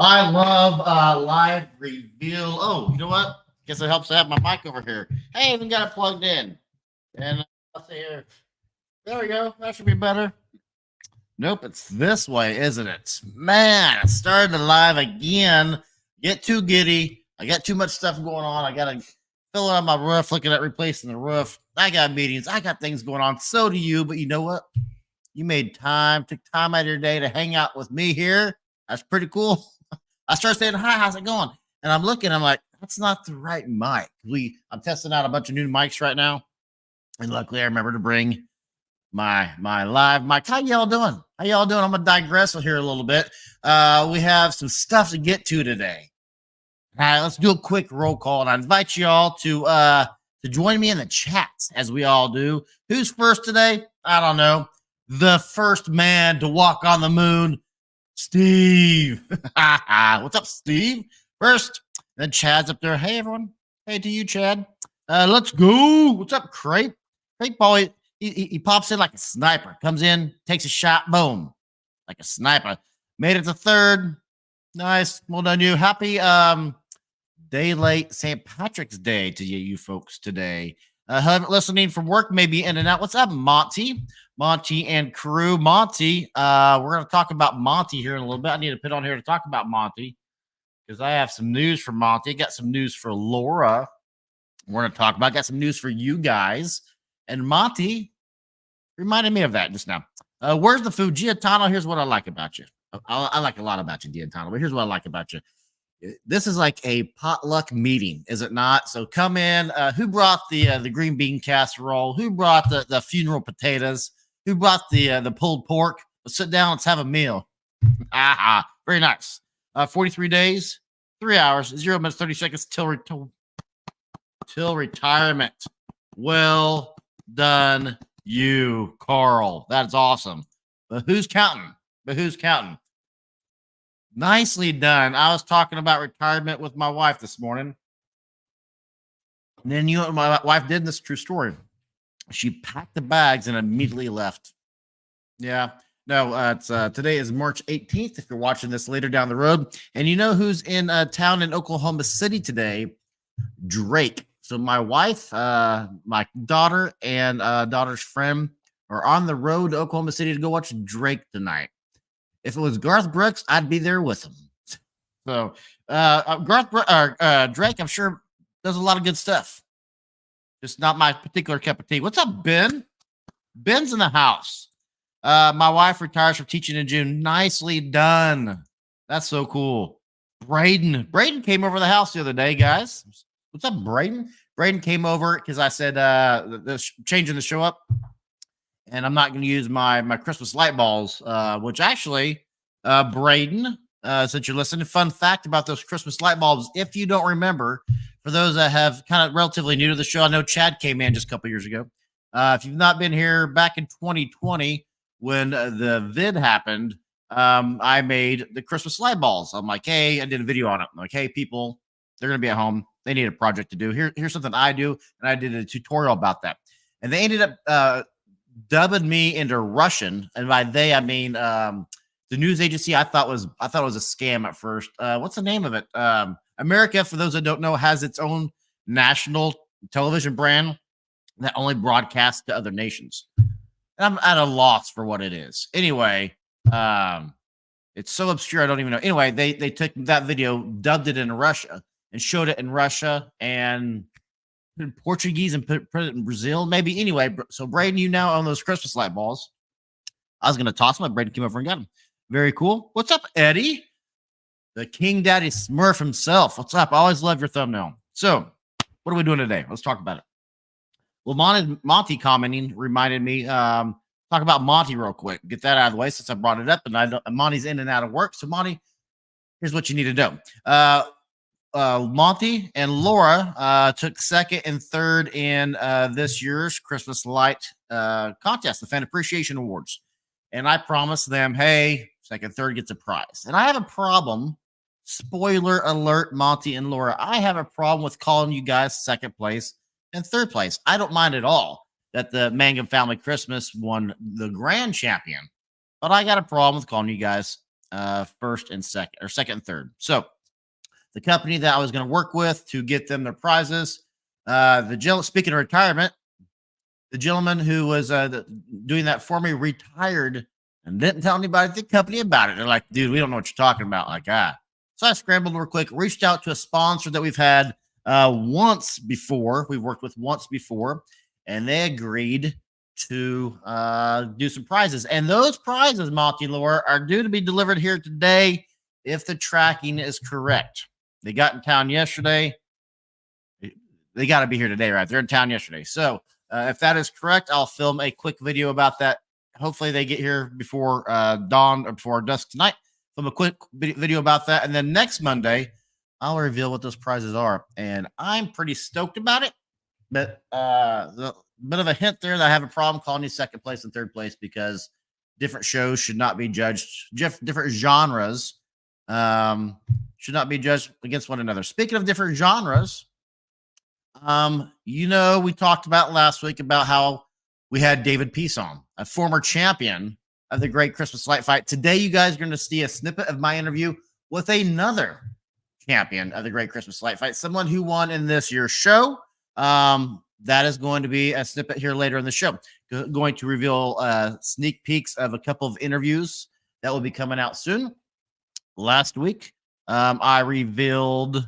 I love live reveal. Oh, you know what? Guess it helps to have my mic over here. Hey, I even got it plugged in. And I'll see here. There we go. That should be better. Nope, it's this way, isn't it? Man, I started the live again. Get too giddy. I got too much stuff going on. I got to fill out my roof, looking at replacing the roof. I got meetings. I got things going on. So do you. But you know what? You made time, took time out of your day to hang out with me here. That's pretty cool. I started saying, hi, how's it going? And I'm looking, I'm like, that's not the right mic. I'm testing out a bunch of new mics right now. And luckily I remember to bring my live mic. How y'all doing? How y'all doing? I'm gonna digress here a little bit. We have some stuff to get to today. All right, let's do a quick roll call, and I invite y'all to join me in the chats as we all do. Who's first today? I don't know. The first man to walk on the moon, Steve. What's up, Steve? First, then Chad's up there. Hey, everyone. Hey to you, Chad. Let's go. What's up, Crepe? Crepe boy, he pops in like a sniper. Comes in, takes a shot, boom. Like a sniper. Made it to third. Nice. Well done, you. Happy day late St. Patrick's Day to you folks today. Listening from work, maybe in and out. What's up, Monty? Monty and crew. Monty, we're going to talk about Monty here in a little bit. I need to put on here to talk about Monty because I have some news for Monty. Got some news for Laura. We're going to talk about. Got some news for you guys. And Monty reminded me of that just now. Where's the food? Giatano, here's what I like about you. I like a lot about you, Giatano, but here's what I like about you. This is like a potluck meeting, is it not? So come in. Who brought the green bean casserole? Who brought the funeral potatoes? Who brought the pulled pork? Let's sit down. Let's have a meal. Very nice. 43 days, 3 hours, 0 minutes, 30 seconds till retirement. Well done, you, Carl. That's awesome. But who's counting? Nicely done. I was talking about retirement with my wife this morning. And then my wife did this true story. She packed the bags and immediately left. Yeah. No, it's today is March 18th. If you're watching this later down the road. And you know who's in town in Oklahoma City today? Drake. So my wife, my daughter, and daughter's friend are on the road to Oklahoma City to go watch Drake tonight. If it was Garth Brooks, I'd be there with him. So Drake, I'm sure, does a lot of good stuff. Just not my particular cup of tea. What's up, Ben? Ben's in the house. My wife retires from teaching in June. Nicely done. That's so cool. Braden came over the house the other day, guys. What's up, Braden? Braden came over because I said changing the show up. And I'm not going to use my Christmas light balls, which actually, Braden, since you're listening, fun fact about those Christmas light bulbs. If you don't remember, for those that have kind of relatively new to the show, I know Chad came in just a couple years ago. If you've not been here back in 2020 when the vid happened, I made the Christmas light balls. I'm like, hey, I did a video on it. I'm like, hey, people, they're going to be at home. They need a project to do. Here's something I do. And I did a tutorial about that. And they ended up dubbing me into Russian, and by they I mean the news agency I thought it was a scam at first. What's the name of it? America, for those that don't know, has its own national television brand that only broadcasts to other nations. And I'm at a loss for what it is. Anyway, it's so obscure I don't even know. Anyway, they took that video, dubbed it in Russia, and showed it in Russia and in Portuguese and put it in Brazil, maybe. Anyway, so Braden, you now own those Christmas light balls. I was going to toss them, but Braden came over and got them. Very cool. What's up, Eddie? The King Daddy Smurf himself. What's up? I always love your thumbnail. So, what are we doing today? Let's talk about it. Well, Monty commenting reminded me, talk about Monty real quick. Get that out of the way since I brought it up, and Monty's in and out of work. So, Monty, here's what you need to do. Monty and Laura took second and third in this year's Christmas Light contest, the Fan Appreciation Awards. And I promised them, hey, second, third gets a prize. And I have a problem. Spoiler alert, Monty and Laura. I have a problem with calling you guys second place and third place. I don't mind at all that the Mangum Family Christmas won the grand champion. But I got a problem with calling you guys first and second, or second and third. So the company that I was going to work with to get them their prizes, speaking of retirement, the gentleman who was doing that for me retired and didn't tell anybody at the company about it. They're like, dude, we don't know what you're talking about. Like, So I scrambled real quick, reached out to a sponsor that we've had once before. We've worked with once before, and they agreed to do some prizes. And those prizes, Monty Lore, are due to be delivered here today if the tracking is correct. They got in town yesterday. They got to be here today, right? They're in town yesterday. So if that is correct, I'll film a quick video about that. Hopefully they get here before dawn or before dusk tonight. Film a quick video about that. And then next Monday, I'll reveal what those prizes are. And I'm pretty stoked about it. But the bit of a hint there that I have a problem calling you second place and third place because different shows should not be judged. Different genres should not be judged against one another. Speaking of different genres, we talked about last week about how we had David Peace on, a former champion of the Great Christmas Light Fight. Today, you guys are going to see a snippet of my interview with another champion of the Great Christmas Light Fight, someone who won in this year's show. That is going to be a snippet here later in the show. Going to reveal sneak peeks of a couple of interviews that will be coming out soon. Last week, I revealed.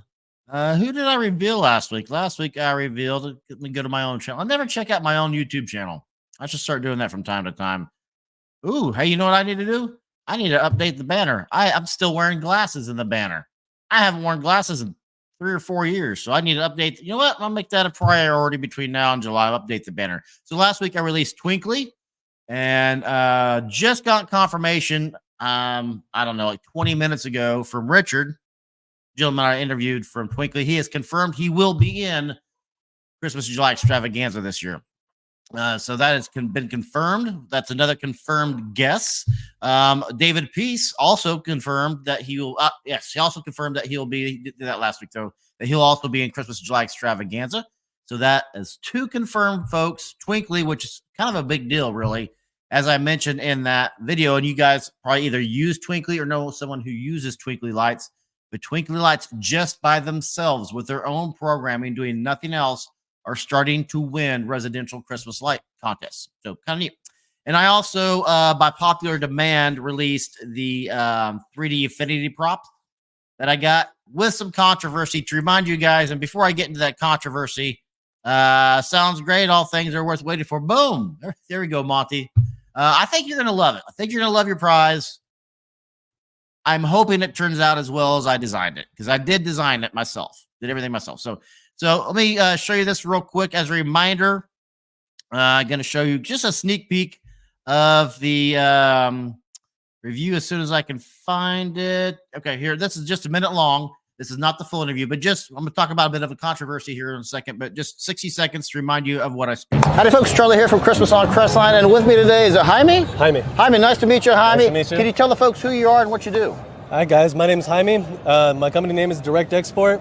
Who did I reveal last week? Last week, I revealed. Let me go to my own channel. I never check out my own YouTube channel. I should start doing that from time to time. Ooh, hey, you know what I need to do? I need to update the banner. I'm still wearing glasses in the banner. I haven't worn glasses in 3 or 4 years, so I need to update. You know what? I'll make that a priority between now and July. I'll update the banner. So last week I released Twinkly, and just got confirmation. I don't know, like 20 minutes ago from Richard, gentleman I interviewed from Twinkly. He has confirmed he will be in Christmas July Extravaganza this year. So that has been confirmed. That's another confirmed guess. David Peace also confirmed that he will. Yes, he also confirmed that he'll be. Did that last week though. That he'll also be in Christmas July Extravaganza. So that is 2 confirmed folks. Twinkly, which is kind of a big deal, really, as I mentioned in that video. And you guys probably either use Twinkly or know someone who uses Twinkly lights. But Twinkly lights, just by themselves, with their own programming, doing nothing else, are starting to win residential Christmas light contests. So kind of neat. And I also, by popular demand, released the 3D Infinity prop that I got with some controversy to remind you guys. And before I get into that controversy, sounds great. All things are worth waiting for. Boom. There we go, Monty. I think you're going to love it. I think you're going to love your prize. I'm hoping it turns out as well as I designed it, because I did design it myself, did everything myself. So let me show you this real quick as a reminder. I'm going to show you just a sneak peek of the review as soon as I can find it. Okay, here. This is just a minute long. This is not the full interview, but I'm going to talk about a bit of a controversy here in a second, but just 60 seconds to remind you of what I speak. Howdy, folks. Charlie here from Christmas on Crestline, and with me today is Jaime. Jaime, nice to meet you, Jaime. Nice to meet you. Can you tell the folks who you are and what you do? Hi, guys. My name is Jaime. My company name is Direct Export.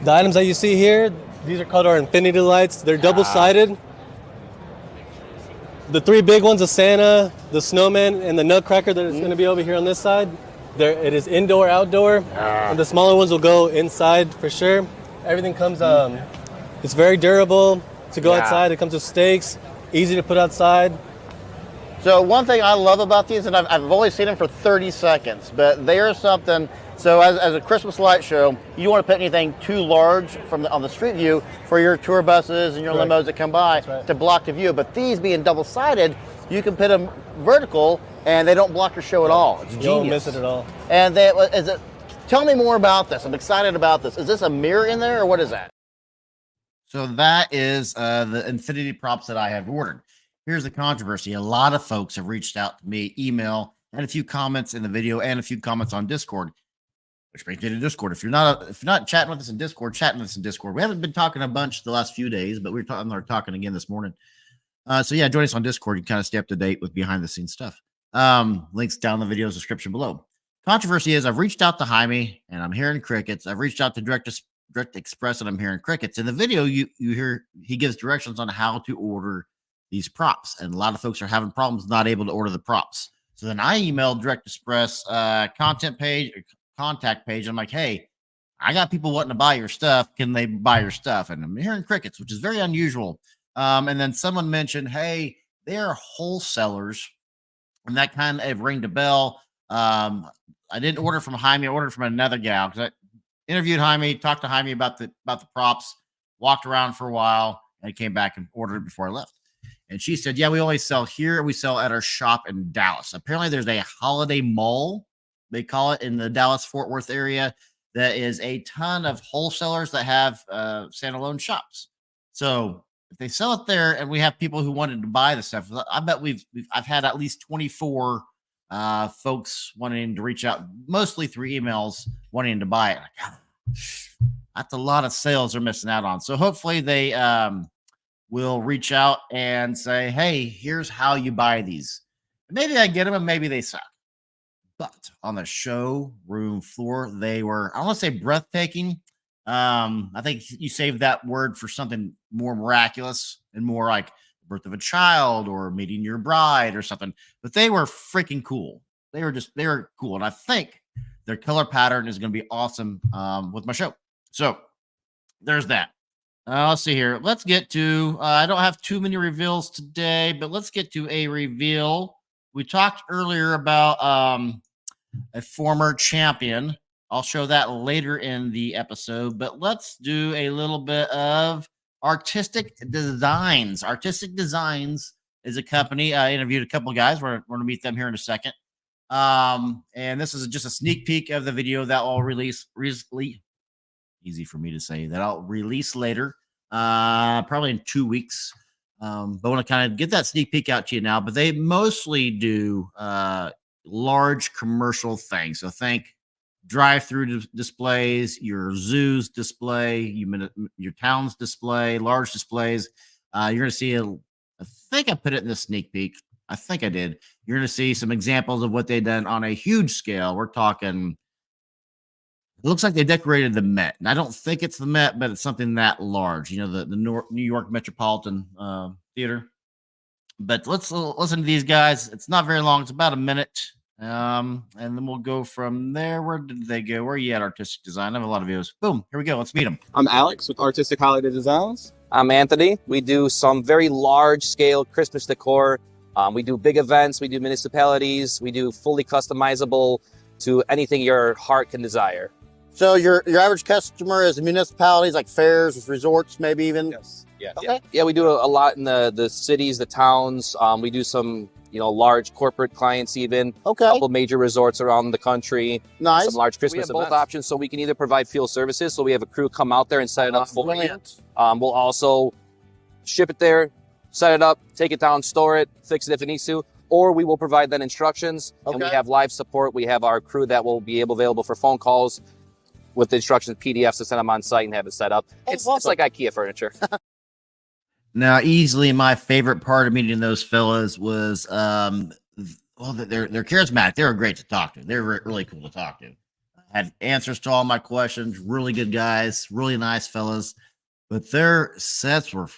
The items that you see here, these are called our Infinity lights. They're double-sided. The 3 big ones, the Santa, the Snowman, and the Nutcracker that is going to be over here on this side. It is indoor, outdoor, and the smaller ones will go inside for sure. Everything comes, it's very durable to go outside. It comes with stakes, easy to put outside. So one thing I love about these, and I've only seen them for 30 seconds, but they are something. So as a Christmas light show, you don't want to put anything too large on the street view for your tour buses and your limos that come by to block the view. But these being double-sided, you can put them vertical and they don't block your show at all. It's genius. You won't miss it at all. And tell me more about this. I'm excited about this. Is this a mirror in there or what is that? So that is the Infinity props that I have ordered. Here's the controversy. A lot of folks have reached out to me, email, and a few comments in the video and a few comments on Discord, which brings me to Discord. If you're not chatting with us in Discord, chatting with us in Discord. We haven't been talking a bunch the last few days, but we're talking again this morning. So yeah, join us on Discord. You kind of stay up to date with behind the scenes stuff. Links down in the video's description below. Controversy is I've reached out to Jaime and I'm hearing crickets. I've reached out to Direct Express and I'm hearing crickets. In the video, you hear he gives directions on how to order these props, and a lot of folks are having problems not able to order the props. So then I emailed Direct Express content page, contact page. I'm like, hey, I got people wanting to buy your stuff. Can they buy your stuff? And I'm hearing crickets, which is very unusual. And then someone mentioned, hey, they are wholesalers, and that kind of ringed a bell. I didn't order from Jaime. I ordered from another gal because I interviewed Jaime, talked to Jaime about the props, walked around for a while, and came back and ordered it before I left. And she said, yeah, we only sell here. We sell at our shop in Dallas. Apparently, there's a holiday mall, they call it, in the Dallas Fort Worth area. That is a ton of wholesalers that have standalone shops. So if they sell it there, and we have people who wanted to buy the stuff, I bet I've had at least 24 folks wanting to reach out, mostly through emails, wanting to buy it. That's a lot of sales they're missing out on. So hopefully they will reach out and say, hey, here's how you buy these. Maybe I get them and maybe they suck. But on the showroom floor, they were, I don't want to say breathtaking. I think you saved that word for something more miraculous and more like the birth of a child or meeting your bride or something. But they were freaking cool. They were cool. And I think their color pattern is going to be awesome with my show. So there's that. Let's see here. Let's get to, I don't have too many reveals today, but let's get to a reveal. We talked earlier about a former champion. I'll show that later in the episode, but let's do a little bit of Artistic Designs. Artistic Designs is a company. I interviewed a couple of guys. We're going to meet them here in a second. And this is just a sneak peek of the video that I'll release recently. Easy for me to say that I'll release later, probably in 2 weeks. But I want to kind of get that sneak peek out to you now. But they mostly do large commercial things. So think drive-through displays, your zoos display, your town's display, large displays. You're going to see I think I put it in the sneak peek. I think I did. You're going to see some examples of what they've done on a huge scale. We're talking. It looks like they decorated the Met, and I don't think it's the Met, but it's something that large. You know, the New York Metropolitan Theater. But let's listen to these guys. It's not very long. It's about a minute, and then we'll go from there. Where did they go? Where are you at, Artistic Design? I have a lot of videos. Boom, here we go. Let's meet them. I'm Alex with Artistic Holiday Designs. I'm Anthony. We do some very large-scale Christmas decor. We do big events. We do municipalities. We do fully customizable to anything your heart can desire. So your average customer is municipalities like fairs, resorts, maybe even? Yes. Yeah. Okay. Yeah, we do a lot in the cities, the towns. We do some, large corporate clients even. Okay. A couple major resorts around the country. Nice. Some large Christmas events. We have both options, so we can either provide field services, so we have a crew come out there and set it up for you. We'll also ship it there, set it up, take it down, store it, fix it if it needs to. Or we will provide then instructions, and we have live support. We have our crew that will be available for phone calls with the instructions, PDFs to send them on site and have it set up. It's like IKEA furniture. Now, easily my favorite part of meeting those fellas was, they're charismatic. They were great to talk to. They were really cool to talk to. Had answers to all my questions. Really good guys. Really nice fellas. But their sets were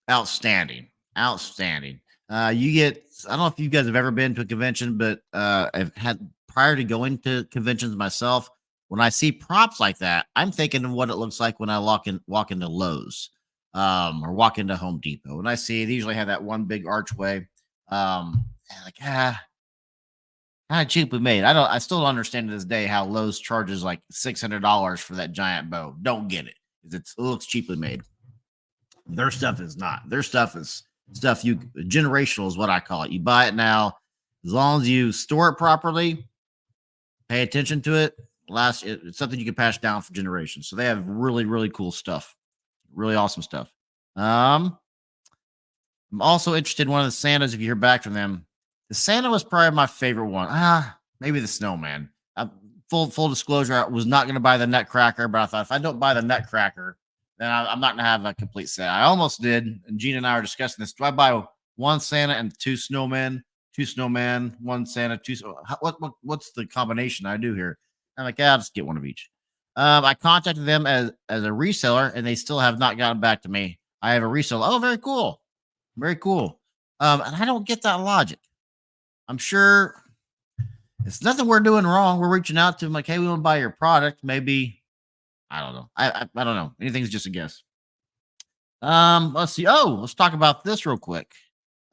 outstanding. Outstanding. You get, I don't know if you guys have ever been to a convention, but I've had, prior to going to conventions myself, when I see props like that, I'm thinking of what it looks like when I walk into Lowe's or walk into Home Depot. And I see they usually have that one big archway. Kind of cheaply made. I still don't understand to this day how Lowe's charges like $600 for that giant bow. Don't get it. It looks cheaply made. Their stuff is not. Their stuff is stuff generational is what I call it. You buy it now, as long as you store it properly, pay attention to it. It's something you can pass down for generations. So they have really, really cool stuff. Really awesome stuff. I'm also interested in one of the Santas. If you hear back from them, the Santa was probably my favorite one. Maybe the Snowman. Full disclosure, I was not going to buy the Nutcracker, but I thought if I don't buy the Nutcracker, then I'm not going to have a complete set. I almost did, and Gina and I were discussing this. Do I buy one Santa and two snowmen, one Santa, two? What's the combination I do here? I'm like, I'll just get one of each. I contacted them as a reseller, and they still have not gotten back to me. I have a reseller. Oh, very cool. Very cool. And I don't get that logic. I'm sure it's nothing we're doing wrong. We're reaching out to them like, hey, we want to buy your product. Maybe I don't know. I don't know. Anything's just a guess. Let's see. Oh, let's talk about this real quick.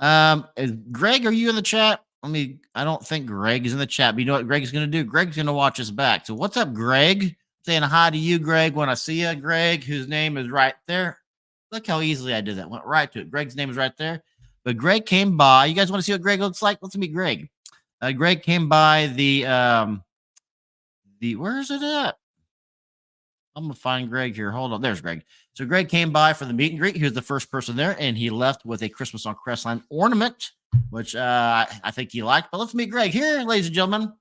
Greg, are you in the chat? I don't think Greg is in the chat, but you know what Greg's gonna do? Greg's gonna watch us back. So what's up, Greg? Saying hi to you, Greg, when I see you, Greg, whose name is right there. Look how easily I did that. Went right to it. Greg's name is right there. But Greg came by. You guys want to see what Greg looks like? Let's meet Greg. Greg came by the where is it at? I'm gonna find Greg here. Hold on. There's Greg. So Greg came by for the meet and greet. He was the first person there, and he left with a Christmas on Crestline ornament, which I think he liked. But let's meet Greg here, ladies and gentlemen.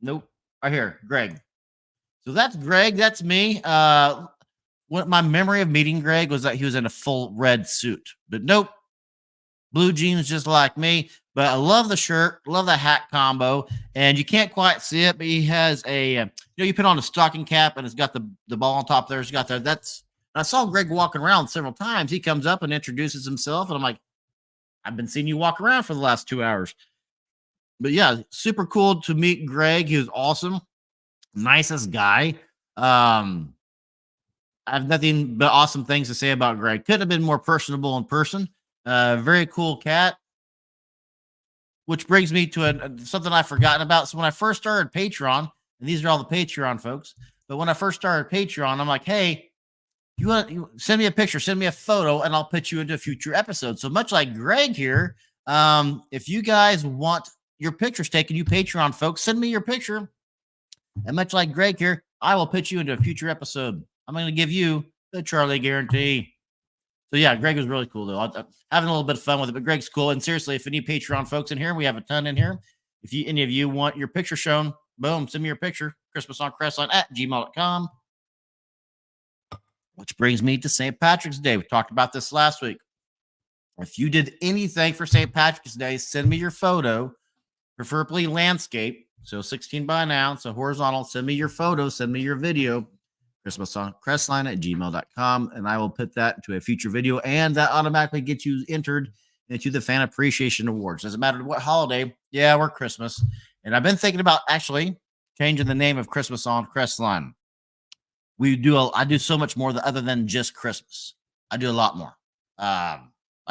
Nope, right here, Greg. So that's Greg. That's me. What my memory of meeting Greg was that he was in a full red suit, but nope, blue jeans just like me. But I love the shirt, love the hat combo, and you can't quite see it, but he has a you put on a stocking cap and it's got the ball on top there. It's got there. I saw Greg walking around several times. He comes up and introduces himself, and I'm like, I've been seeing you walk around for the last 2 hours. But yeah, super cool to meet Greg. He was awesome, nicest guy. I have nothing but awesome things to say about Greg. Couldn't have been more personable in person. Very cool cat. Which brings me to something I've forgotten about. So when I first started Patreon, and these are all the Patreon folks, but when I first started Patreon, I'm like, hey, you send me a picture, send me a photo, and I'll put you into a future episode. So much like Greg here, if you guys want your pictures taken, you Patreon folks, send me your picture. And much like Greg here, I will put you into a future episode. I'm going to give you the Charlie guarantee. So yeah, Greg was really cool though. I'm having a little bit of fun with it, but Greg's cool. And seriously, if any Patreon folks in here, we have a ton in here. If any of you want your picture shown, boom, send me your picture. ChristmasOnCrestline@gmail.com. Which brings me to St. Patrick's Day. We talked about this last week. If you did anything for St. Patrick's Day, send me your photo, preferably landscape. So 16 by an ounce, so horizontal. Send me your photo, send me your video. ChristmasOnCrestline@gmail.com, and I will put that into a future video, and that automatically gets you entered into the Fan Appreciation Awards. Doesn't matter what holiday. Yeah, we're Christmas. And I've been thinking about actually changing the name of Christmas on Crestline. I do so much more other than just Christmas. I do a lot more. I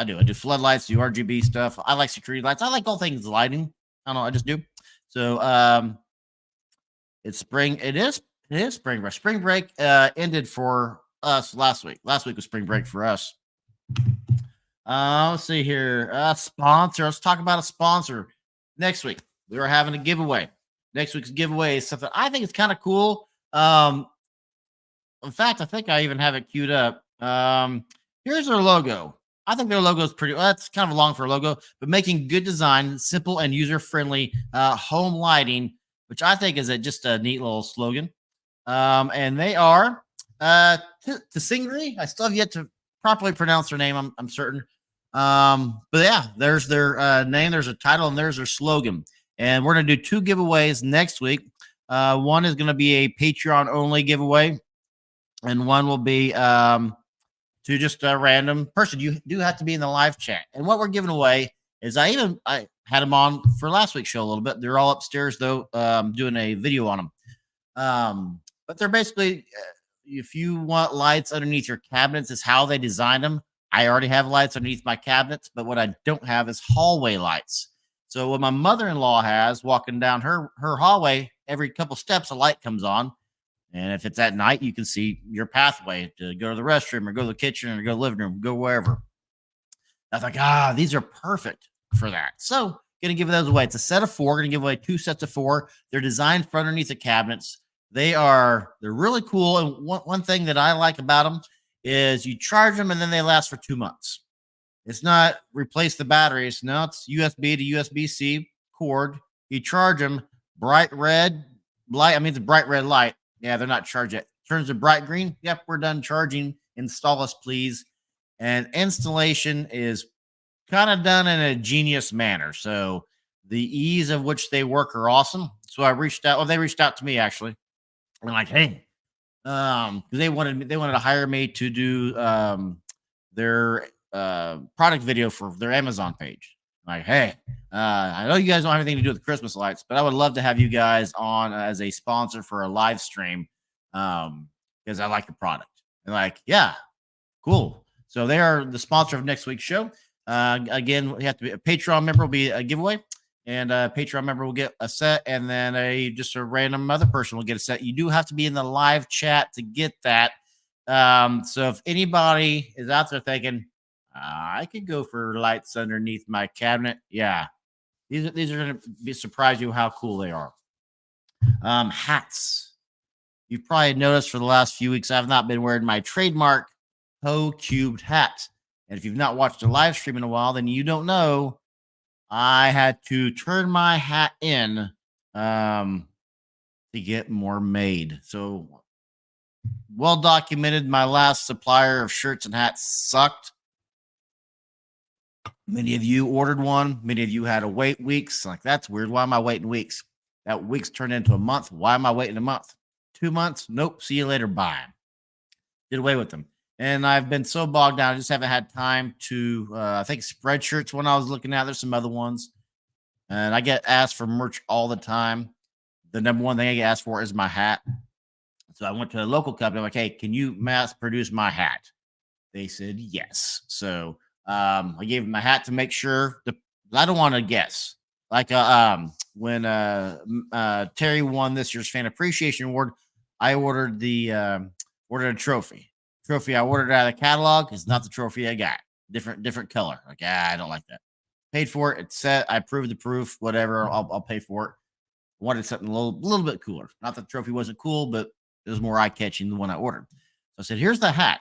do floodlights, do RGB stuff. I like security lights. I like all things lighting. I don't know. I just do. So it's spring. It is spring break. Spring break ended for us last week. Last week was spring break for us. Let's see here. Sponsor. Let's talk about a sponsor. Next week, we are having a giveaway. Next week's giveaway is something I think is kind of cool. In fact, I think I even have it queued up. Here's their logo. I think their logo is pretty. Well, that's kind of long for a logo, but making good design, simple and user-friendly home lighting, which I think is just a neat little slogan. And they are Tsingri. I still have yet to properly pronounce their name. I'm certain. But yeah, there's their name. There's a title, and there's their slogan. And we're gonna do 2 giveaways next week. One is gonna be a Patreon only giveaway, and one will be to just a random person. You do have to be in the live chat. And what we're giving away is I had them on for last week's show a little bit. They're all upstairs though, doing a video on them. But they're basically, if you want lights underneath your cabinets, is how they designed them. I already have lights underneath my cabinets, but what I don't have is hallway lights. So what my mother-in-law has, walking down her hallway, every couple steps a light comes on. And if it's at night, you can see your pathway to go to the restroom or go to the kitchen or go to the living room, go wherever. I was like, these are perfect for that. So going to give those away. It's a set of 4. Going to give away 2 sets of 4. They're designed for underneath the cabinets. They're really cool. And one thing that I like about them is you charge them and then they last for 2 months. It's not replace the batteries. No, it's USB to USB-C cord. You charge them, bright red light. I mean, it's a bright red light. Yeah, they're not charged yet. Turns to bright green. Yep, we're done charging. Install us, please. And installation is kind of done in a genius manner. So the ease of which they work are awesome. So I reached out. Well, they reached out to me actually. I'm like, hey, they wanted to hire me to do their product video for their Amazon page. Like, hey, I know you guys don't have anything to do with the Christmas lights, but I would love to have you guys on as a sponsor for a live stream because I like your product. And like, yeah, cool. So they are the sponsor of next week's show. Again, you have to be a Patreon member will be a giveaway, and a Patreon member will get a set, and then just a random other person will get a set. You do have to be in the live chat to get that. So if anybody is out there thinking, I could go for lights underneath my cabinet, yeah, these are going to be surprise you how cool they are. Hats. You've probably noticed for the last few weeks I've not been wearing my trademark Ho cubed hat. And if you've not watched a live stream in a while, then you don't know I had to turn my hat in to get more made. So well documented, my last supplier of shirts and hats sucked. Many of you ordered one. Many of you had to wait weeks. Like, that's weird. Why am I waiting weeks? That weeks turned into a month. Why am I waiting a month? 2 months? Nope. See you later. Bye. Did away with them. And I've been so bogged down. I just haven't had time to, I think Spreadshirts when I was looking at, there's some other ones. And I get asked for merch all the time. The number one thing I get asked for is my hat. So I went to a local company. I'm like, hey, can you mass produce my hat? They said yes. So I gave them my hat to make sure. I don't want to guess. Like when Terry won this year's Fan Appreciation Award, I ordered ordered a trophy. Trophy I ordered out of the catalog is not the trophy I got. Different color. Like, I don't like that. Paid for it. It's set. I approved the proof. Whatever. I'll pay for it. Wanted something a little bit cooler. Not that the trophy wasn't cool, but it was more eye catching than the one I ordered. So I said, here's the hat.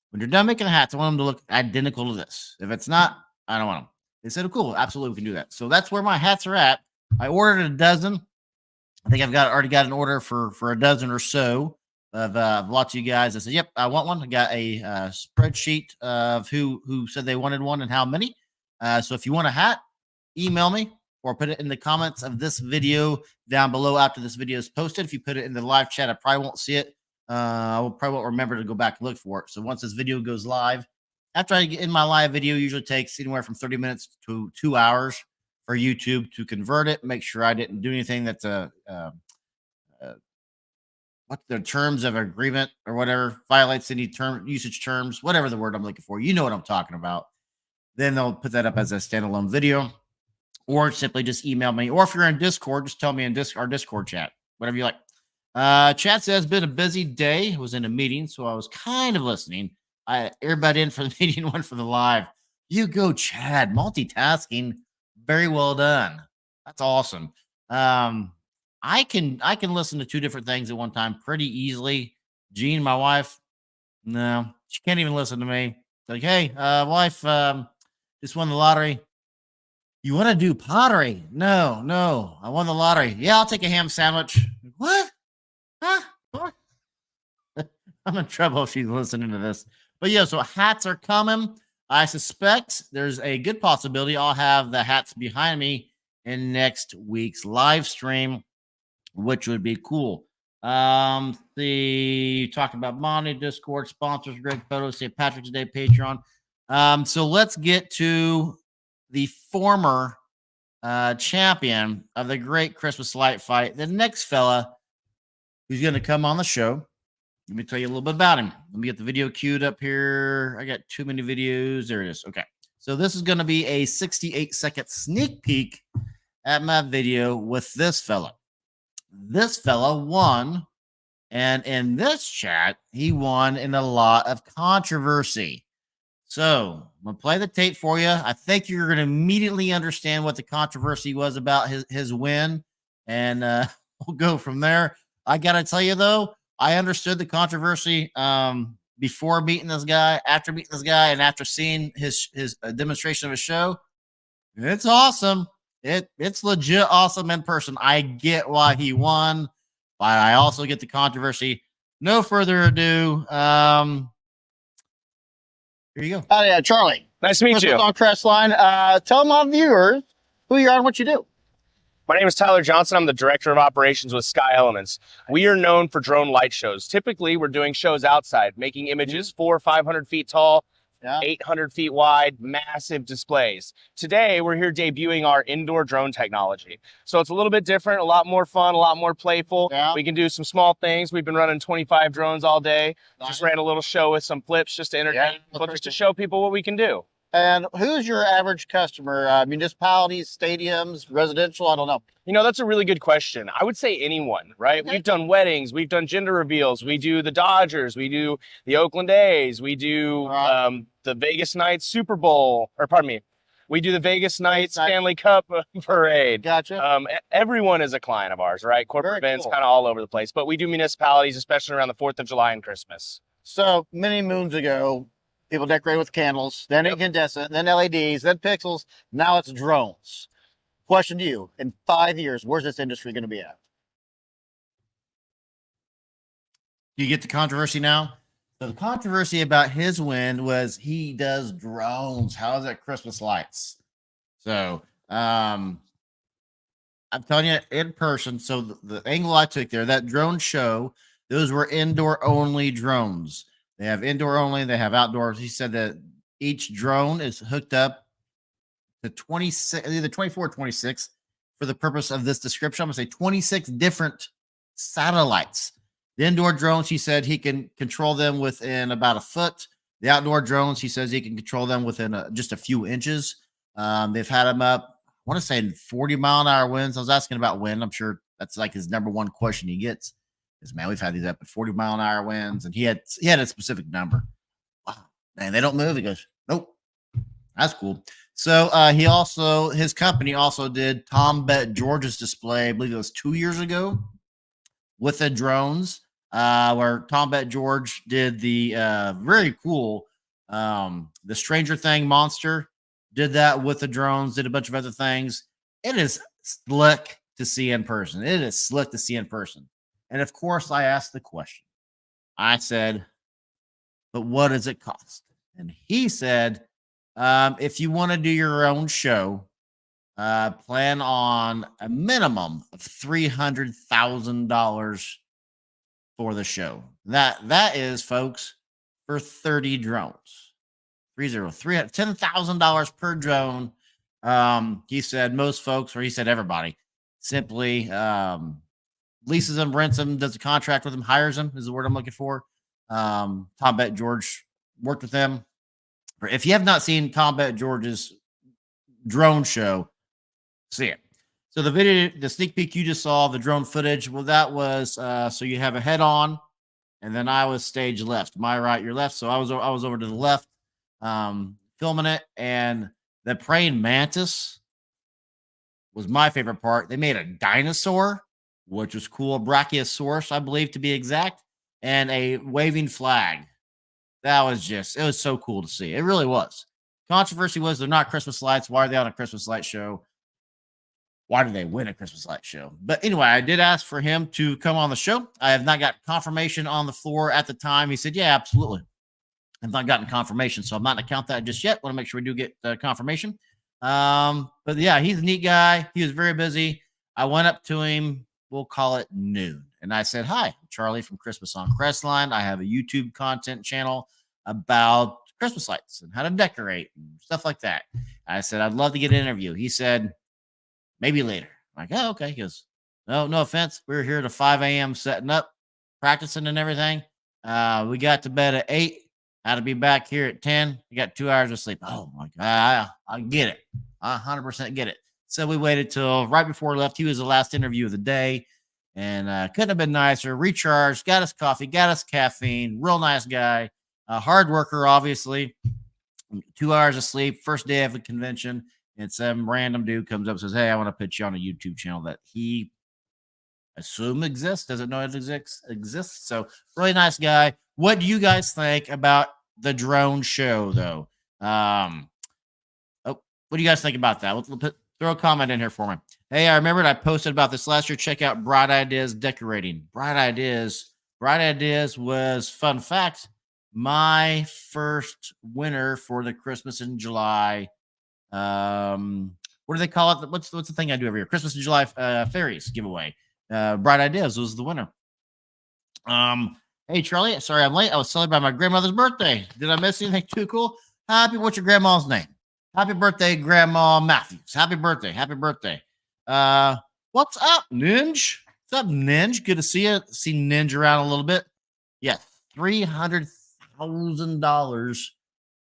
When you're done making the hats, I want them to look identical to this. If it's not, I don't want them. They said, oh, cool. Absolutely, we can do that. So that's where my hats are at. I ordered a dozen. I think I've already got an order for a dozen or so of lots of you guys. I said, yep, I want one. I got a spreadsheet of who said they wanted one and how many. So if you want a hat, email me or put it in the comments of this video down below after this video is posted. If you put it in the live chat, I probably won't see it. I probably won't remember to go back and look for it. So once this video goes live, after I get in my live video, usually takes anywhere from 30 minutes to 2 hours for YouTube to convert it. Make sure I didn't do anything that's what the terms of agreement or whatever violates any usage terms, whatever the word I'm looking for. You know what I'm talking about. Then they'll put that up as a standalone video, or simply just email me. Or if you're in Discord, just tell me in our Discord chat, whatever you like. Chat says, been a busy day. I was in a meeting, so I was kind of listening. I earbud in for the meeting, one for the live. You go, Chad. Multitasking. Very well done. That's awesome. I can listen to two different things at one time pretty easily. Jean, my wife, no, she can't even listen to me. Like, hey, wife, just won the lottery. You want to do pottery? No, I won the lottery. Yeah, I'll take a ham sandwich. What? Huh? What? I'm in trouble if she's listening to this. But yeah, so hats are coming. I suspect there's a good possibility I'll have the hats behind me in next week's live stream, which would be cool. You talked about Monty, Discord, sponsors, Greg Photos, St. Patrick's Day, Patreon. So let's get to the former champion of the Great Christmas Light Fight, the next fella who's going to come on the show. Let me tell you a little bit about him. Let me get the video queued up here. I got too many videos. There it is. Okay. So this is going to be a 68-second sneak peek at my video with this fella. This fella won, and in this chat, he won in a lot of controversy. So I'm going to play the tape for you. I think you're going to immediately understand what the controversy was about his win, and we'll go from there. I got to tell you, though, I understood the controversy before meeting this guy, after meeting this guy, and after seeing his demonstration of his show. It's awesome. It's legit awesome in person. I get why he won, but I also get the controversy. No further ado. Here you go. Oh, yeah, Charlie. Nice to meet you. On Crestline. Tell my viewers who you are and what you do. My name is Tyler Johnson. I'm the Director of Operations with Sky Elements. We are known for drone light shows. Typically, we're doing shows outside, making images 400 or 500 feet tall Yeah. 800 feet wide, massive displays. Today, we're here debuting our indoor drone technology. So it's a little bit different, a lot more fun, a lot more playful. Yeah. We can do some small things. We've been running 25 drones all day. Just Nice. ran a little show with some flips just to entertain people, that's just to pretty show people what we can do. And who's your average customer? Municipalities, stadiums, residential? I don't know. You know, that's a really good question. I would say anyone, right? Okay. We've done weddings, we've done gender reveals, we do the Dodgers, we do the Oakland A's, we do Right. the Vegas Knights Super Bowl, or pardon me, we do the Vegas Knights Night. Stanley Cup parade. Gotcha. Everyone is a client of ours, right? Corporate Very events, cool. kind of all over the place, but we do municipalities, especially around the 4th of July and Christmas. So many moons ago, people decorated with candles, then incandescent, then LEDs, then pixels. Now it's drones. Question to you: in 5 years, where's this industry going to be at? Do you get the controversy now? So the controversy about his win was he does drones. How is that Christmas lights? So I'm telling you in person. So the angle I took there, that drone show, those were indoor only drones. They have indoor only, they have outdoors. He said that each drone is hooked up to 26, either 24 or 26 for the purpose of this description. I'm gonna say 26 different satellites. The indoor drones, he said he can control them within about a foot. The outdoor drones, he says he can control them within just a few inches. They've had them up, I want to say 40-mile-an-hour winds. I was asking about wind. I'm sure that's like his number one question he gets is, man, we've had these up at 40-mile-an-hour winds, and he had a specific number. Wow, man, they don't move. He goes, nope, that's cool. So his company also did Tom Bet George's display. I believe it was 2 years ago with the drones, where Tom Bet George did the very cool the Stranger Thing monster. Did that with the drones. Did a bunch of other things. It is slick to see in person. It is slick to see in person. And of course, I asked the question. I said, but what does it cost? And he said, if you want to do your own show, plan on a minimum of $300,000 for the show. That is, folks, for 30 drones. $10,000 per drone. He said most folks, or he said everybody, simply leases them, rents them, does a contract with them, hires them is the word I'm looking for. Tom Bet George worked with them. If you have not seen Tom Bet George's drone show, see it. So the video, the sneak peek you just saw, the drone footage, well, that was so you have a head on, and then I was stage left, my right, your left. So I was over to the left, filming it, and the praying mantis was my favorite part. They made a dinosaur, which was cool, a brachiosaurus, I believe, to be exact, and a waving flag. That was it was so cool to see. It really was. Controversy was they're not Christmas lights. Why are they on a Christmas light show? Why do they win a Christmas light show? But anyway, I did ask for him to come on the show. I have not got confirmation on the floor at the time. He said, yeah, absolutely. I've not gotten confirmation, so I'm not going to count that just yet. Want to make sure we do get confirmation. But yeah, he's a neat guy. He was very busy. I went up to him, we'll call it noon. And I said, hi, I'm Charlie from Christmas on Crestline. I have a YouTube content channel about Christmas lights and how to decorate and stuff like that. I said, I'd love to get an interview. He said, maybe later. I'm like, oh, okay. He goes, no offense. We were here to 5 a.m. setting up, practicing and everything. We got to bed at 8. Had to be back here at 10. We got 2 hours of sleep. Oh my God. I get it. I 100% get it. So we waited till right before we left. He was the last interview of the day, and couldn't have been nicer. Recharged, got us coffee, got us caffeine. Real nice guy. Hard worker, obviously. 2 hours of sleep. First day of the convention. And some random dude comes up and says, hey, I want to put you on a YouTube channel that he assume exists. Doesn't know it exists. So really nice guy. What do you guys think about the drone show, though? What do you guys think about that? Throw a comment in here for me. Hey, I remembered I posted about this last year. Check out Bright Ideas Decorating. Bright Ideas was, fun fact, my first winner for the Christmas in July. What do they call it? What's the thing I do every year? Christmas in July fairies giveaway. Bright Ideas was the winner. Hey Charlie, sorry I'm late. I was celebrating my grandmother's birthday. Did I miss anything too cool? What's your grandma's name? Happy birthday, Grandma Matthews. Happy birthday. Happy birthday. What's up, Ninja? What's up, Ninja? Good to see you. See Ninja around a little bit. Yes, $300,000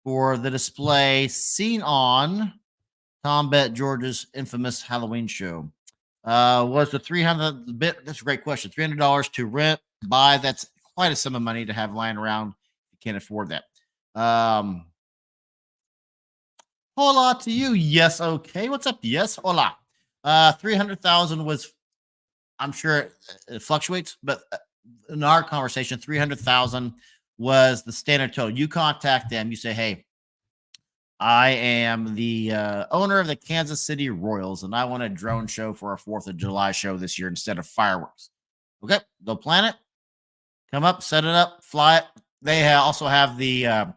for the display seen on Tom Bet George's infamous Halloween show. Was the 300 bit? That's a great question. $300 to rent, buy. That's quite a sum of money to have lying around. You can't afford that. Hola to you. Yes. Okay. What's up? Yes. Hola. 300,000 was, I'm sure it fluctuates, but in our conversation, 300,000 was the standard total. You contact them. You say, hey, I am the owner of the Kansas City Royals, and I want a drone show for our 4th of July show this year instead of fireworks. Okay. They'll plan it, come up, set it up, fly it. They also have their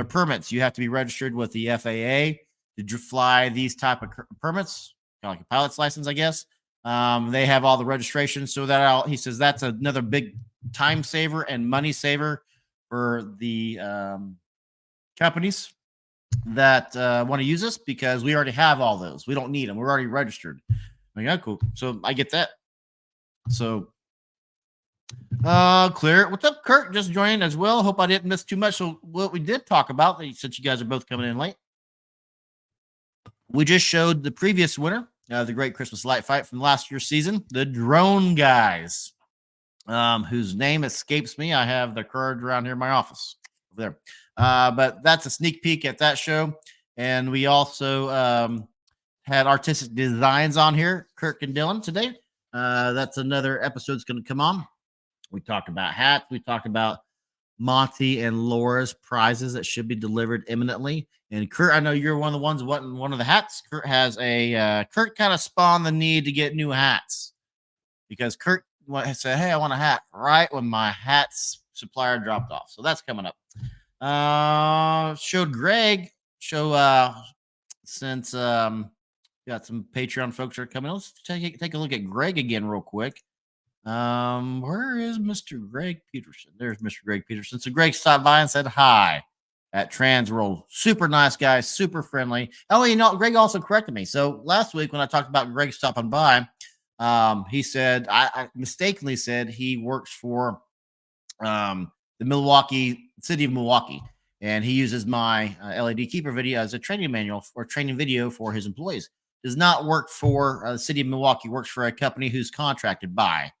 permits. You have to be registered with the FAA to fly these type of permits, kind of like a pilot's license, I guess. They have all the registration, so that he says that's another big time saver and money saver for the companies that want to use us, because we already have all those. We don't need them. We're already registered. Like, yeah, cool. So I get that. So clear. What's up, Kurt? Just joined as well. Hope I didn't miss too much. So what we did talk about, since you guys are both coming in late, we just showed the previous winner of the Great Christmas Light Fight from last year's season, the drone guys, whose name escapes me. I have the card around here in my office over there. But that's a sneak peek at that show. And we also had artistic designs on here, Kirk and Dylan today. That's another episode that's going to come on. We talked about hats. We talked about Monty and Laura's prizes that should be delivered imminently. And Kurt, I know you're one of the ones wanting one of the hats. Kurt has Kurt kind of spawned the need to get new hats, because Kurt said, hey, I want a hat right when my hat's supplier dropped off. So that's coming up. Showed Greg since got some Patreon folks are coming. Let's take a look at Greg again real quick. Where is Mr. Greg Peterson? There's Mr. Greg Peterson. So Greg stopped by and said hi at Transworld. Super nice guy, super friendly. Oh, you know, Greg also corrected me. So last week when I talked about Greg stopping by, he said I mistakenly said he works for the city of Milwaukee, and he uses my LED keeper video as a training manual or training video for his employees. Does not work for the city of Milwaukee. Works for a company who's contracted by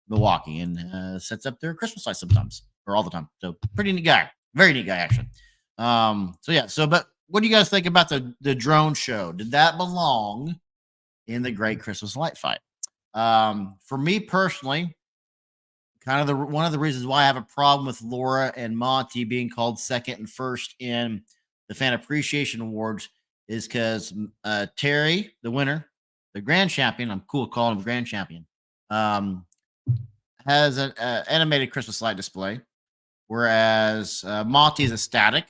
Milwaukee and sets up their Christmas lights sometimes, or all the time. So pretty neat guy, very neat guy actually. But what do you guys think about the drone show? Did that belong in the Great Christmas Light Fight? For me personally, kind of one of the reasons why I have a problem with Laura and Monty being called second and first in the Fan Appreciation Awards is because Terry, the winner, the grand champion, I'm cool calling him grand champion, has an animated Christmas light display, whereas Monty is a static,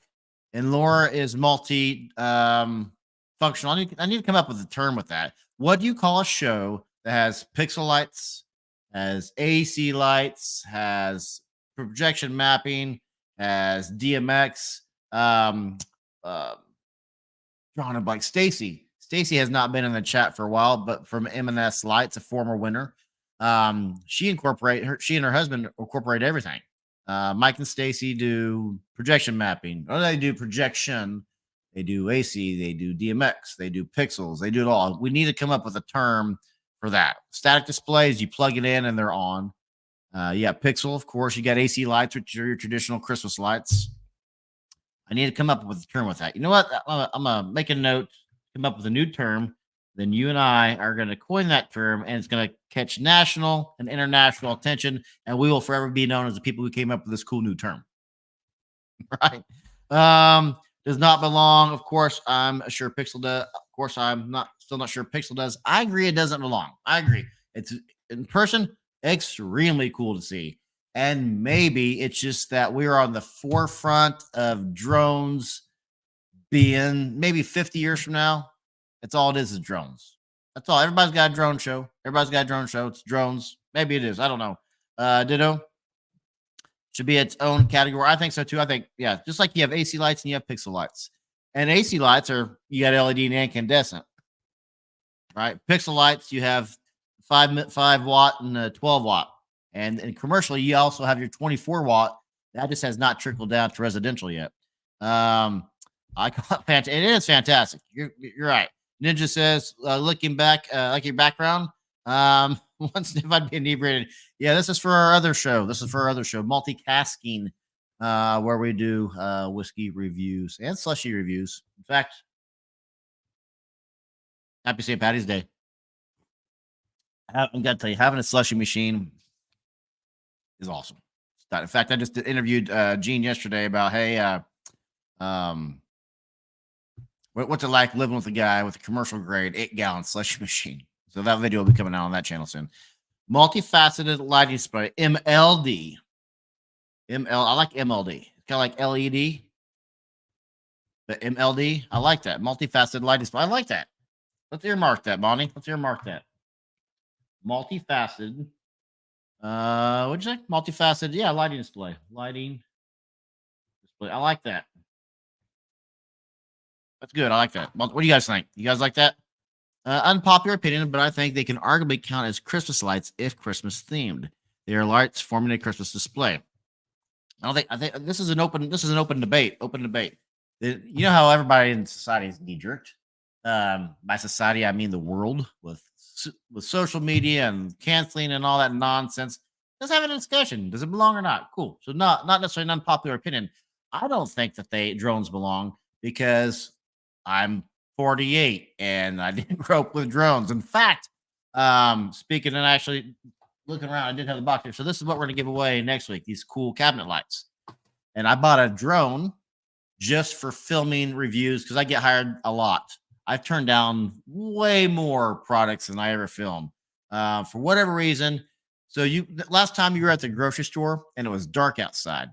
and Laura is multi-functional. I need to come up with a term with that. What do you call a show that has pixel lights, has AC lights, has projection mapping, has DMX, drawing a blank. Stacy has not been in the chat for a while, but from M&S Lights, a former winner. She and her husband incorporate everything. Mike and Stacy do projection mapping. Or they do projection, they do AC, they do DMX, they do pixels, they do it all. We need to come up with a term for that. Static displays, you plug it in and they're on. Pixel, of course. You got AC lights, which are your traditional Christmas lights. I need to come up with a term with that. You know what? I'm going to make a note, come up with a new term. Then you and I are going to coin that term, and it's going to catch national and international attention, and we will forever be known as the people who came up with this cool new term. Right? Does not belong. Of course, I'm sure Pixel does. Of course, still not sure Pixel does. I agree it doesn't belong. I agree. It's in person, extremely cool to see. And maybe it's just that we are on the forefront of drones being maybe 50 years from now. That's all it is drones. That's all. Everybody's got a drone show. It's drones. Maybe it is. I don't know. Ditto. Should be its own category. I think so too. I think, yeah, just like you have AC lights and you have pixel lights. And AC lights are, you got LED and incandescent, right? Pixel lights, you have 5 watt and 12 watt. And commercially, you also have your 24 watt. That just has not trickled down to residential yet. I call it fantastic. It is fantastic. You're right. Ninja says, looking back, like your background. Once if I'd be inebriated. Yeah, this is for our other show. Multicasting, where we do whiskey reviews and slushy reviews. In fact, happy St. Patty's Day. I'm gonna tell you, having a slushy machine is awesome. In fact, I just interviewed Gene yesterday about, hey, what's it like living with a guy with a commercial grade 8-gallon slushy machine. So that video will be coming out on that channel soon. Multifaceted lighting display, MLD. I like MLD. It's kind of like LED, but MLD, I like that. Multifaceted lighting display. I like that. Let's earmark that, Bonnie. Let's earmark that. Multifaceted. What'd you say? Multifaceted. Yeah, lighting display. Lighting display. I like that. That's good. I like that. What do you guys think? You guys like that? Unpopular opinion, but I think they can arguably count as Christmas lights if Christmas themed. They are lights forming a Christmas display. I think this is an open debate. Open debate. You know how everybody in society is knee-jerked. By society, I mean the world with social media and canceling and all that nonsense. Let's have a discussion. Does it belong or not? Cool. So not necessarily an unpopular opinion. I don't think that drones belong because I'm 48 and I didn't grow up with drones. In fact, speaking and actually looking around, I did have the box here. So this is what we're going to give away next week, these cool cabinet lights. And I bought a drone just for filming reviews because I get hired a lot. I've turned down way more products than I ever film for whatever reason. So last time you were at the grocery store and it was dark outside,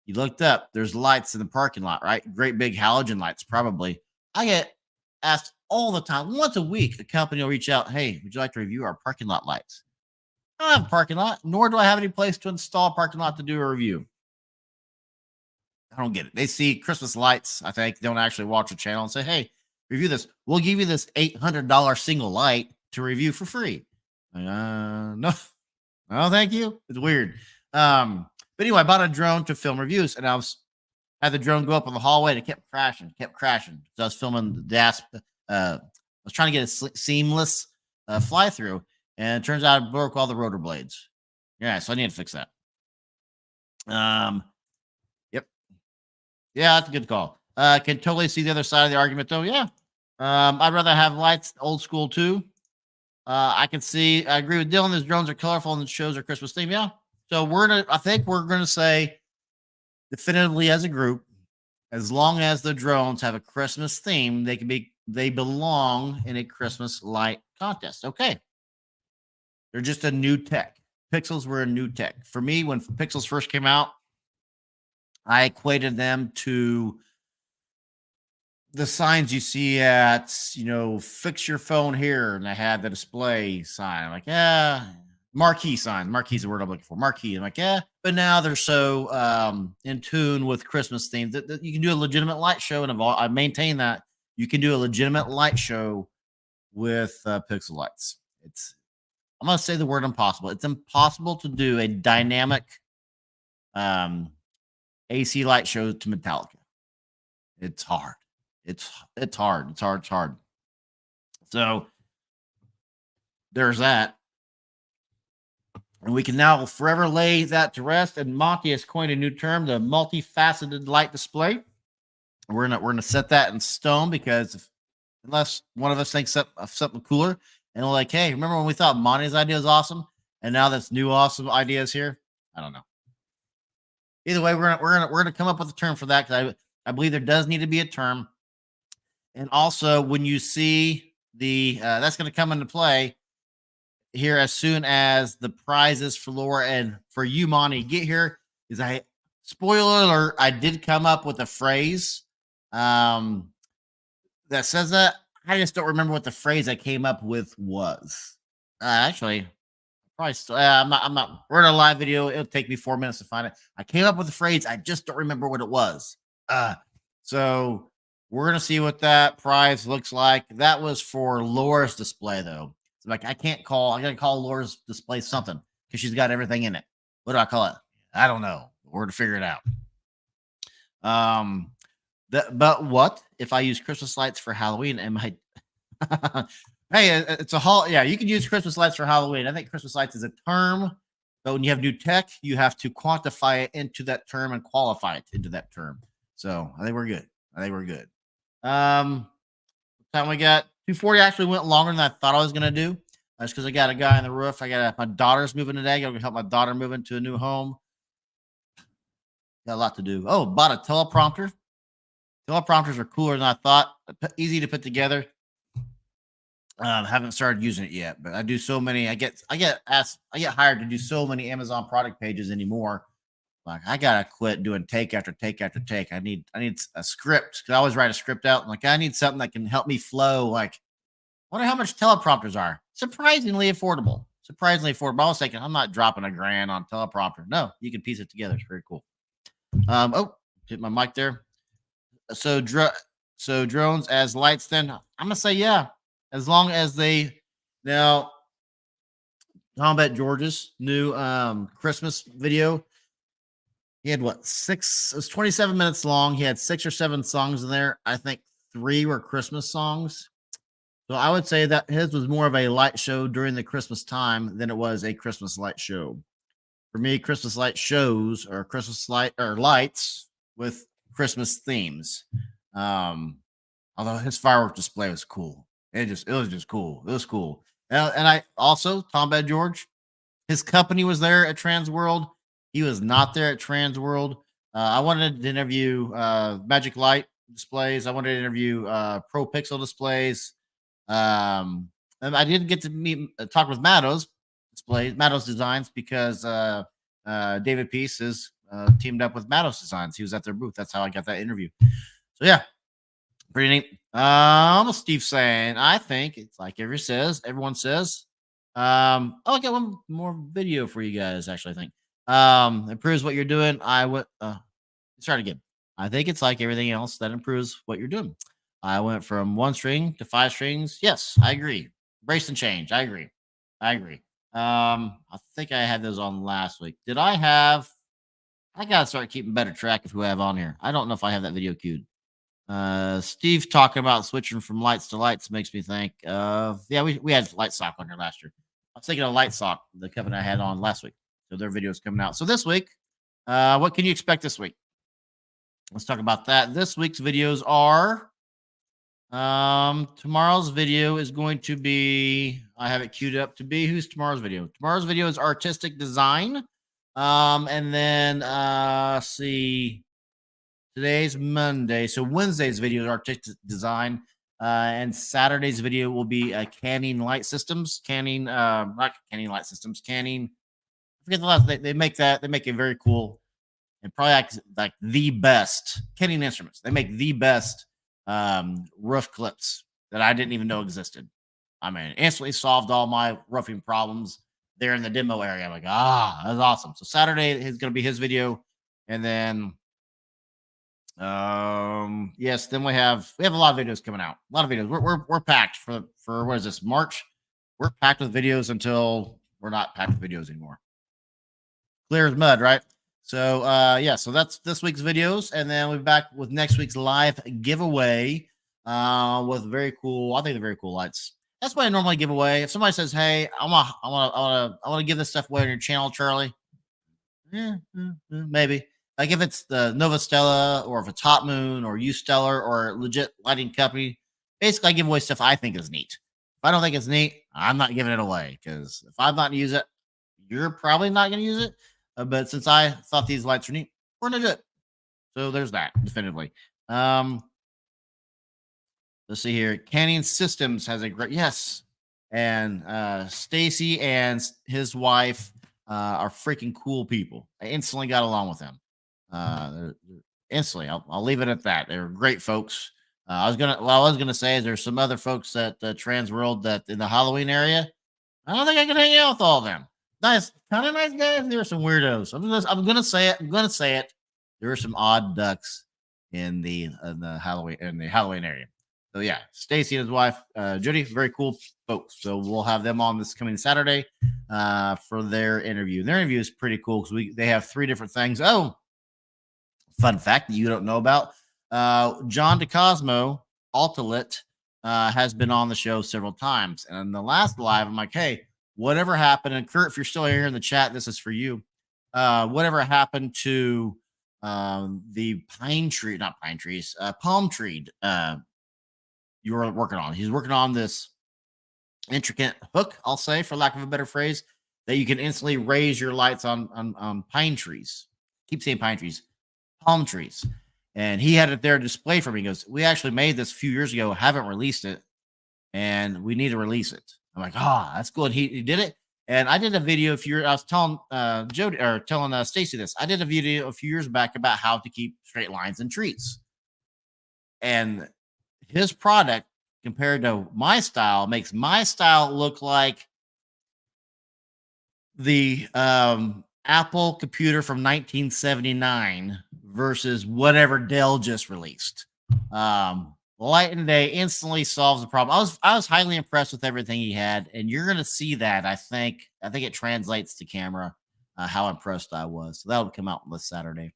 you looked up, there's lights in the parking lot, right? Great big halogen lights, probably. I get asked all the time, once a week, a company will reach out, hey, would you like to review our parking lot lights? I don't have a parking lot, nor do I have any place to install a parking lot to do a review. I don't get it. They see Christmas lights, I think, don't actually watch the channel and say, hey, review this. We'll give you this $800 single light to review for free. No, thank you. It's weird. But anyway, I bought a drone to film reviews, and had the drone go up in the hallway, and it kept crashing. So I was filming the DASP. I was trying to get a seamless fly through, and it turns out it broke all the rotor blades. Yeah, so I need to fix that. Yep. Yeah, that's a good call. Can totally see the other side of the argument, though. Yeah. I'd rather have lights old school, too. I agree with Dylan. These drones are colorful and the shows are Christmas themed. Yeah. So I think we're going to say definitively as a group, as long as the drones have a Christmas theme, they belong in a Christmas light contest. Okay. They're just a new tech. Pixels were a new tech. For me, when Pixels first came out, I equated them to the signs you see at, fix your phone here, and they had the display sign. I'm like, yeah, marquee sign. Marquee is the word I'm looking for. Marquee. I'm like, yeah, but now they're so in tune with Christmas themes that you can do a legitimate light show, and I maintain that you can do a legitimate light show with pixel lights. I'm gonna say the word impossible. It's impossible to do a dynamic AC light show to Metallica. It's hard. It's hard. So there's that. And we can now forever lay that to rest. And Monty has coined a new term, the multifaceted light display. We're gonna set that in stone because unless one of us thinks of something cooler, and we're like, hey, remember when we thought Monty's idea was awesome, and now that's new awesome ideas here? I don't know. Either way, we're gonna come up with a term for that because I believe there does need to be a term. And also, when you see that's going to come into play here as soon as the prizes for Laura and for you, Monty, get here. Spoiler alert, I did come up with a phrase that says that. I just don't remember what the phrase I came up with was. Actually, probably still. I'm not. We're in a live video. It'll take me 4 minutes to find it. I came up with the phrase. I just don't remember what it was. So We're gonna see what that prize looks like. That was for Laura's display, though. So like, I gotta call Laura's display something because she's got everything in it. What do I call it? I don't know. We're to figure it out. But what if I use Christmas lights for Halloween? Am I? Hey, it's a whole. Yeah, you can use Christmas lights for Halloween. I think Christmas lights is a term, but when you have new tech, you have to quantify it into that term and qualify it into that term. So I think we're good. Time we got 240 actually went longer than I thought I was gonna do. That's because I got a guy on the roof. My daughter's moving today. I gotta help my daughter move into a new home. Got a lot to do. Oh, bought a teleprompter. Teleprompters are cooler than I thought. Easy to put together. Haven't started using it yet, but I do so many. I get hired to do so many Amazon product pages anymore. Like, I gotta quit doing take after take after take. I need a script because I always write a script out. Like, I need something that can help me flow. Like, I wonder how much teleprompters are. Surprisingly affordable. I was thinking I'm not dropping $1,000 on teleprompter. No, you can piece it together. It's very cool. Oh, hit my mic there. So drones as lights. Then I'm gonna say yeah, as long as they now. Combat George's new Christmas video. He had what, 6? It was 27 minutes long. He had 6 or 7 songs in there. I think 3 were Christmas songs. So I would say that his was more of a light show during the Christmas time than it was a Christmas light show. For me, Christmas light shows or Christmas lights with Christmas themes. Although his fireworks display was cool. It was just cool. It was cool. And I also, Tom Bad George, his company was there at Transworld. He was not there at Transworld. I wanted to interview Magic Light displays. I wanted to interview Pro Pixel displays. And I didn't get to talk with Mattos Designs because David Peace is teamed up with Mattos Designs. He was at their booth. That's how I got that interview. So yeah, pretty neat. Steve saying, I think it's like everyone says. I got one more video for you guys, actually, I think. Improves what you're doing. Start again. I think it's like everything else that improves what you're doing. I went from 1 string to 5 strings. Yes, I agree. Brace and change. I agree. I think I had those on last week. I gotta start keeping better track of who I have on here. I don't know if I have that video queued. Steve talking about switching from lights to lights makes me think of, we had Light Sock on here last year. I was thinking of Light Sock, the company I had on last week. So their video is coming out. So this week, what can you expect this week? Let's talk about that. This week's videos are, tomorrow's video is going to be, I have it queued up to be, who's tomorrow's video? Tomorrow's video is artistic design. And then, see, today's Monday. So Wednesday's video is artistic design. And Saturday's video will be canning light systems. Canning, not canning light systems, canning. I forget the last. They make a very cool and probably like the best canning instruments. They make the best roof clips that I didn't even know existed. I mean, instantly solved all my roofing problems there in the demo area. I'm like, that's awesome. So Saturday is going to be his video, and then yes, then we have a lot of videos coming out. A lot of videos. We're packed for what is this, March? We're packed with videos until we're not packed with videos anymore. Clear as mud, right? So so that's this week's videos, and then we'll be back with next week's live giveaway with very cool, I think they're very cool lights. That's what I normally give away. If somebody says, "Hey, I want to give this stuff away on your channel, Charlie," maybe. Like if it's the Nova Stella or if it's Hot Moon or U Stellar or a legit lighting company, basically I give away stuff I think is neat. If I don't think it's neat, I'm not giving it away, because if I'm not going to use it, you're probably not going to use it. But since I thought these lights were neat, we're going to do it. So there's that, definitively. Let's see here. Canning Systems has a great, yes. And Stacy and his wife are freaking cool people. I instantly got along with them. They're instantly, I'll leave it at that. They're great folks. I was gonna say is there's some other folks at Transworld that in the Halloween area. I don't think I can hang out with all of them. Nice, kind of nice guys. There are some weirdos. I'm gonna say it. There are some odd ducks in the Halloween area. So yeah, Stacy and his wife, Judy, very cool folks. So we'll have them on this coming Saturday for their interview. Their interview is pretty cool because they have 3 different things. Oh, fun fact that you don't know about: John DeCosmo, Altalit, has been on the show several times, and in the last live, I'm like, hey, whatever happened? And Kurt, if you're still here in the chat, this is for you. Whatever happened to the palm tree you were working on? He's working on this intricate hook, I'll say, for lack of a better phrase, that you can instantly raise your lights on pine trees. Keep saying pine trees, palm trees. And he had it there to display for me. He goes, we actually made this a few years ago, haven't released it, and we need to release it. I'm like, that's good. He did it. And I did a video I was telling Jody or telling Stacy this. I did a video a few years back about how to keep straight lines in trees. And his product compared to my style makes my style look like the Apple computer from 1979 versus whatever Dell just released. Light and day instantly solves the problem. I was highly impressed with everything he had, and you're going to see that. I think it translates to camera how impressed I was. So that'll come out this Saturday.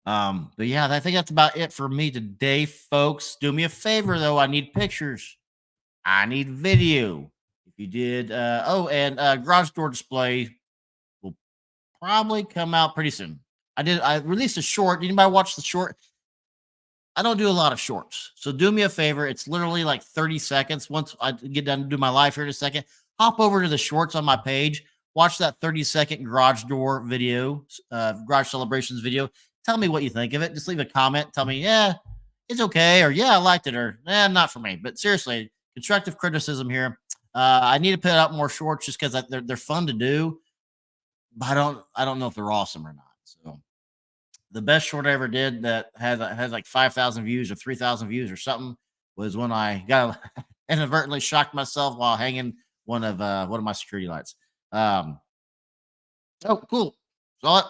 But yeah, I think that's about it for me today, folks. Do me a favor though. I need pictures. I need video. If you did, garage door display will probably come out pretty soon. I released a short. Did anybody watch the short? I don't do a lot of shorts. So do me a favor. It's literally like 30 seconds. Once I get done to do my live here in a second, hop over to the shorts on my page. Watch that 30-second garage door video, garage celebrations video. Tell me what you think of it. Just leave a comment. Tell me, yeah, it's okay, or yeah, I liked it, or not for me. But seriously, constructive criticism here. I need to put out more shorts just because they're fun to do, but I don't know if they're awesome or not. So the best short I ever did that had like 5,000 views or 3,000 views or something was when I got inadvertently shocked myself while hanging one of my security lights. Oh, cool. Saw it.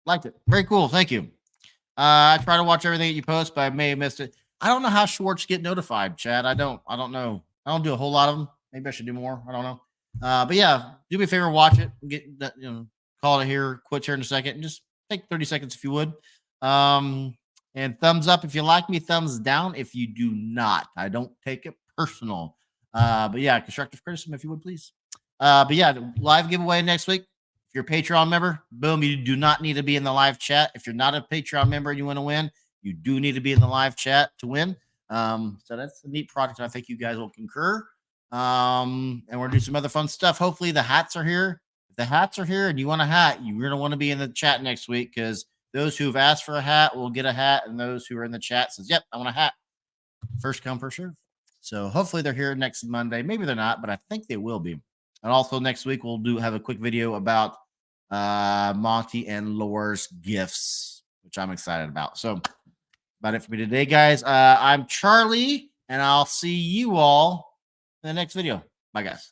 Liked it. Very cool. Thank you. I try to watch everything that you post, but I may have missed it. I don't know how shorts get notified, Chad. I don't know. I don't do a whole lot of them. Maybe I should do more. I don't know. But yeah, do me a favor, watch it. Get that, call it here, quit here in a second, and just take 30 seconds if you would. And thumbs up if you like me, thumbs down if you do not. I don't take it personal. But yeah, constructive criticism if you would, please. But yeah, live giveaway next week. If you're a Patreon member, boom, you do not need to be in the live chat. If you're not a Patreon member and you want to win, you do need to be in the live chat to win. So that's a neat project. I think you guys will concur. And we're gonna do some other fun stuff. Hopefully the hats are here. If the hats are here and you want a hat, you're gonna want to be in the chat next week, because those who've asked for a hat will get a hat, and those who are in the chat says, yep, I want a hat. First come, first serve. So hopefully they're here next Monday. Maybe they're not, but I think they will be. And also next week we'll have a quick video about Monty and Laura's gifts, which I'm excited about. So about it for me today, guys. I'm Charlie, and I'll see you all in the next video. Bye, guys.